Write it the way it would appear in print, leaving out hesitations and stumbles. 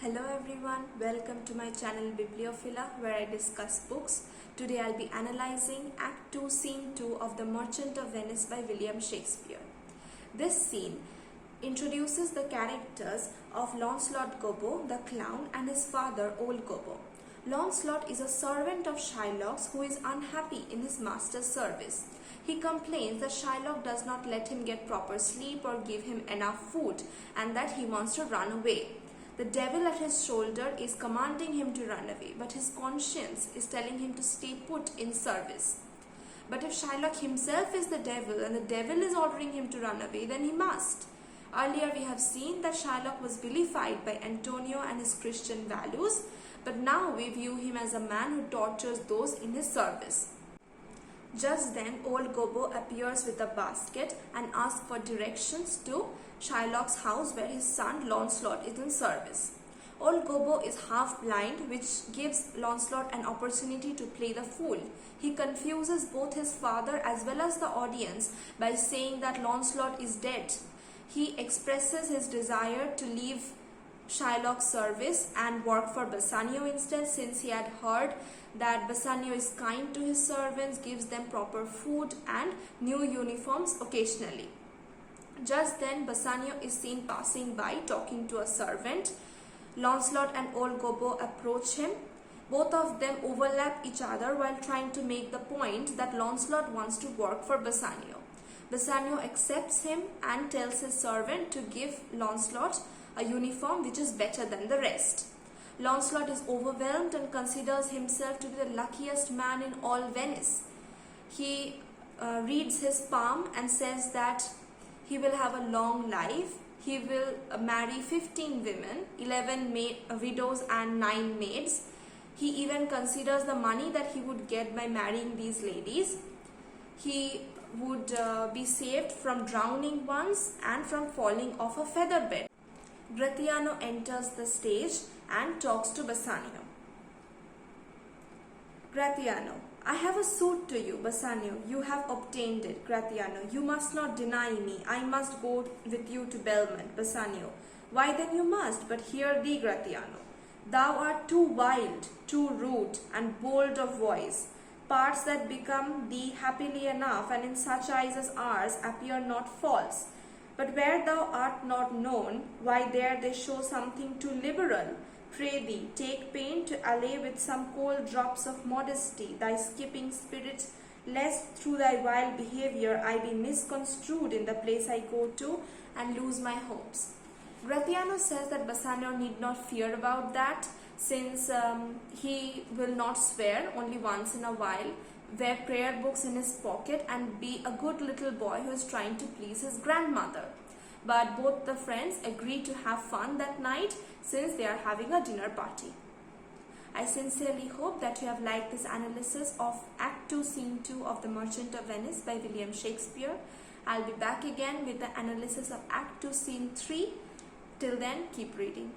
Hello everyone, welcome to my channel Bibliophila where I discuss books. Today I'll be analyzing Act 2 Scene 2 of The Merchant of Venice by William Shakespeare. This scene introduces the characters of Lancelot Gobbo, the clown, and his father, Old Gobbo. Lancelot is a servant of Shylock's who is unhappy in his master's service. He complains that Shylock does not let him get proper sleep or give him enough food and that he wants to run away. The devil at his shoulder is commanding him to run away, but his conscience is telling him to stay put in service. But if Shylock himself is the devil and the devil is ordering him to run away, then he must. Earlier we have seen that Shylock was vilified by Antonio and his Christian values, but now we view him as a man who tortures those in his service. Just then, Old Gobbo appears with a basket and asks for directions to Shylock's house where his son Lancelot is in service. Old Gobbo is half blind, which gives Lancelot an opportunity to play the fool. He confuses both his father as well as the audience by saying that Lancelot is dead. He expresses his desire to leave Shylock's service and work for Bassanio instead, since he had heard that Bassanio is kind to his servants, gives them proper food and new uniforms occasionally. Just then Bassanio is seen passing by talking to a servant. Lancelot and Old Gobbo approach him. Both of them overlap each other while trying to make the point that Lancelot wants to work for Bassanio. Bassanio accepts him and tells his servant to give Lancelot a uniform which is better than the rest. Lancelot is overwhelmed and considers himself to be the luckiest man in all Venice. He reads his palm and says that he will have a long life. He will marry 15 women, 11 widows and 9 maids. He even considers the money that he would get by marrying these ladies. He would be saved from drowning once and from falling off a feather bed. Gratiano enters the stage and talks to Bassanio. Gratiano: I have a suit to you. Bassanio: You have obtained it. Gratiano: You must not deny me. I must go with you to Belmont. Bassanio: Why then you must, but hear thee, Gratiano. Thou art too wild, too rude, and bold of voice, parts that become thee happily enough, and in such eyes as ours appear not false. But where thou art not known, why there they show something too liberal. Pray thee, take pain to allay with some cold drops of modesty thy skipping spirit, lest through thy wild behavior I be misconstrued in the place I go to and lose my hopes. Gratiano says that Bassanio need not fear about that, since he will not swear, only once in a while, wear prayer books in his pocket, and be a good little boy who is trying to please his grandmother. But both the friends agree to have fun that night, since they are having a dinner party. I sincerely hope that you have liked this analysis of Act 2 Scene 2 of The Merchant of Venice by William Shakespeare. I'll be back again with the analysis of Act 2 Scene 3. Till then, keep reading.